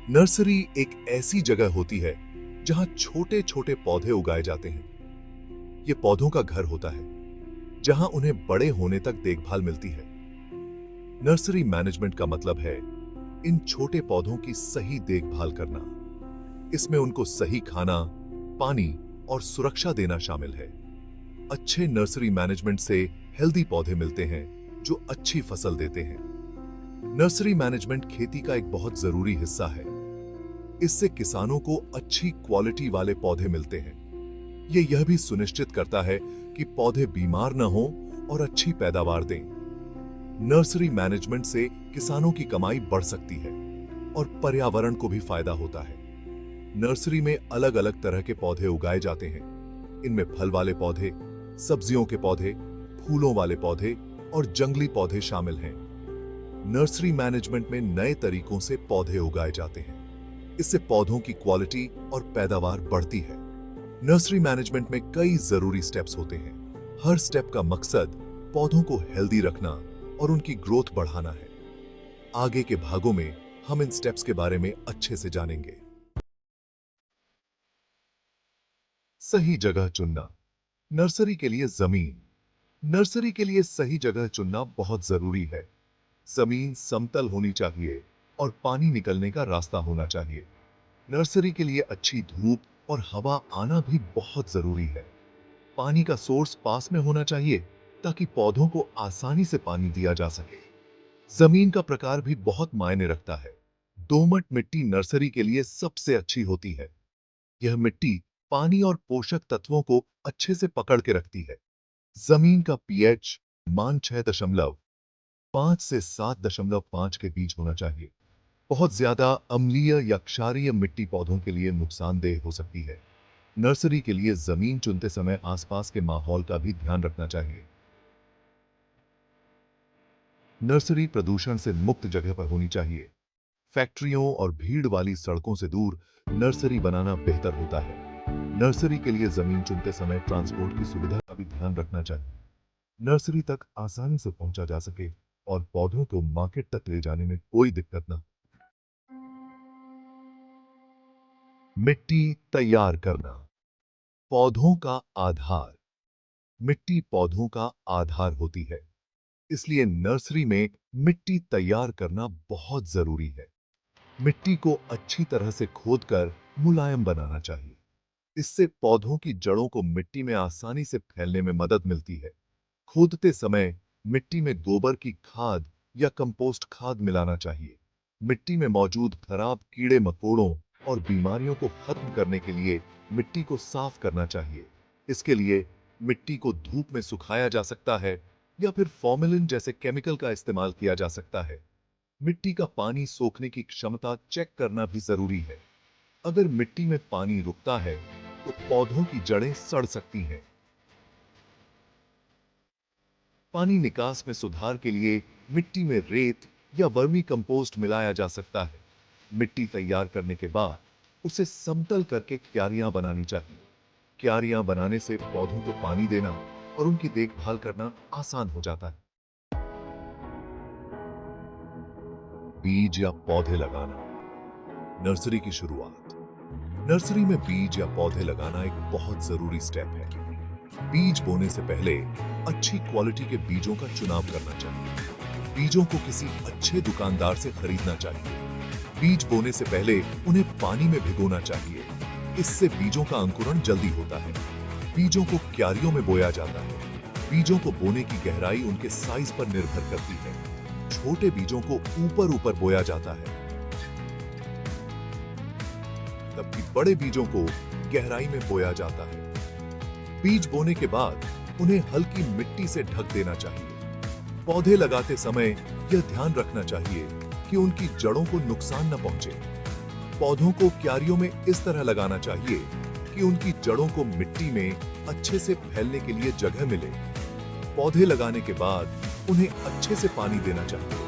Nursery एक ऐसी जगह होती है जहां छोटे छोटे पौधे उगाए जाते हैं। ये पौधों का घर होता है जहां उन्हें बड़े होने तक देखभाल मिलती है। नर्सरी मैनेजमेंट का मतलब है इन छोटे पौधों की सही देखभाल करना। इसमें उनको सही खाना, पानी और सुरक्षा देना शामिल है। अच्छे नर्सरी मैनेजमेंट से हेल्दी पौधे मिलते हैं जो अच्छी फसल देते हैं। नर्सरी मैनेजमेंट खेती का एक बहुत जरूरी हिस्सा है। इससे किसानों को अच्छी क्वालिटी वाले पौधे मिलते हैं। यह भी सुनिश्चित करता है कि पौधे बीमार न हों और अच्छी पैदावार दें। नर्सरी मैनेजमेंट से किसानों की कमाई बढ़ सकती है और पर्यावरण को भी फायदा होता है। नर्सरी में अलग अलग तरह के पौधे उगाए जाते हैं। इनमें फल वाले पौधे, सब्जियों के पौधे, फूलों वाले पौधे और जंगली पौधे शामिल हैं। नर्सरी मैनेजमेंट में नए तरीकों से पौधे उगाए जाते हैं। इससे पौधों की क्वालिटी और पैदावार बढ़ती है। नर्सरी मैनेजमेंट में कई जरूरी स्टेप्स होते हैं। हर स्टेप का मकसद पौधों को हेल्दी रखना और उनकी ग्रोथ बढ़ाना है। आगे के भागों में हम इन स्टेप्स के बारे में अच्छे से जानेंगे। सही जगह चुनना। नर्सरी के लिए जमीन। नर्सरी के लिए सही जगह चुनना बहुत जरूरी है। जमीन समतल होनी चाहिए और पानी निकलने का रास्ता होना चाहिए। नर्सरी के लिए अच्छी धूप और हवा आना भी बहुत जरूरी है। पानी का सोर्स पास में होना चाहिए ताकि पौधों को आसानी से पानी दिया जा सके। जमीन का प्रकार भी बहुत मायने रखता है। दोमट मिट्टी नर्सरी के लिए सबसे अच्छी होती है। यह मिट्टी पानी और पोषक तत्वों को अच्छे से पकड़ के रखती है। जमीन का पीएच मान 6.5 से 7.5 के बीच होना चाहिए। बहुत ज्यादा अम्लीय या क्षारीय मिट्टी पौधों के लिए नुकसानदेह हो सकती है। नर्सरी के लिए जमीन चुनते समय आसपास के माहौल का भी ध्यान रखना चाहिए। नर्सरी प्रदूषण से मुक्त जगह पर होनी चाहिए। फैक्ट्रियों और भीड़ वाली सड़कों से दूर नर्सरी बनाना बेहतर होता है। नर्सरी के लिए जमीन चुनते समय ट्रांसपोर्ट की सुविधा का भी ध्यान रखना चाहिए। नर्सरी तक आसानी से पहुंचा जा सके और पौधों को मार्केट तक ले जाने में कोई दिक्कत न। मिट्टी तैयार करना। पौधों का आधार। मिट्टी पौधों का आधार होती है, इसलिए नर्सरी में मिट्टी तैयार करना बहुत जरूरी है। मिट्टी को अच्छी तरह से खोदकर मुलायम बनाना चाहिए। इससे पौधों की जड़ों को मिट्टी में आसानी से फैलने में मदद मिलती है। खोदते समय मिट्टी में गोबर की खाद या कंपोस्ट खाद मिलाना चाहिए। मिट्टी में मौजूद खराब कीड़े मकोड़ों और बीमारियों को खत्म करने के लिए मिट्टी को साफ करना चाहिए। इसके लिए मिट्टी को धूप में सुखाया जा सकता है या फिर फॉर्मेलिन जैसे केमिकल का इस्तेमाल किया जा सकता है। मिट्टी का पानी सोखने की क्षमता चेक करना भी जरूरी है। अगर मिट्टी में पानी रुकता है तो पौधों की जड़ें सड़ सकती हैं। पानी निकास में सुधार के लिए मिट्टी में रेत या वर्मी कंपोस्ट मिलाया जा सकता है। मिट्टी तैयार करने के बाद उसे समतल करके क्यारियां बनानी चाहिए। क्यारियां बनाने से पौधों को पानी देना और उनकी देखभाल करना आसान हो जाता है। बीज या पौधे लगाना। नर्सरी की शुरुआत। नर्सरी में बीज या पौधे लगाना एक बहुत जरूरी स्टेप है। बीज बोने से पहले अच्छी क्वालिटी के बीजों का चुनाव करना चाहिए। बीजों को किसी अच्छे दुकानदार से खरीदना चाहिए। बीज बोने से पहले उन्हें पानी में भिगोना चाहिए। इससे बीजों का अंकुरण जल्दी होता है। बीजों को क्यारियों में बोया जाता है। बीजों को बोने की गहराई उनके साइज पर निर्भर करती है। छोटे बीजों को ऊपर ऊपर बोया जाता है, जबकि बड़े बीजों को गहराई में बोया जाता है। बीज बोने के बाद उन्हें हल्की मिट्टी से ढक देना चाहिए। पौधे लगाते समय यह ध्यान रखना चाहिए कि उनकी जड़ों को नुकसान न पहुंचे। पौधों को क्यारियों में इस तरह लगाना चाहिए कि उनकी जड़ों को मिट्टी में अच्छे से फैलने के लिए जगह मिले। पौधे लगाने के बाद उन्हें अच्छे से पानी देना चाहिए।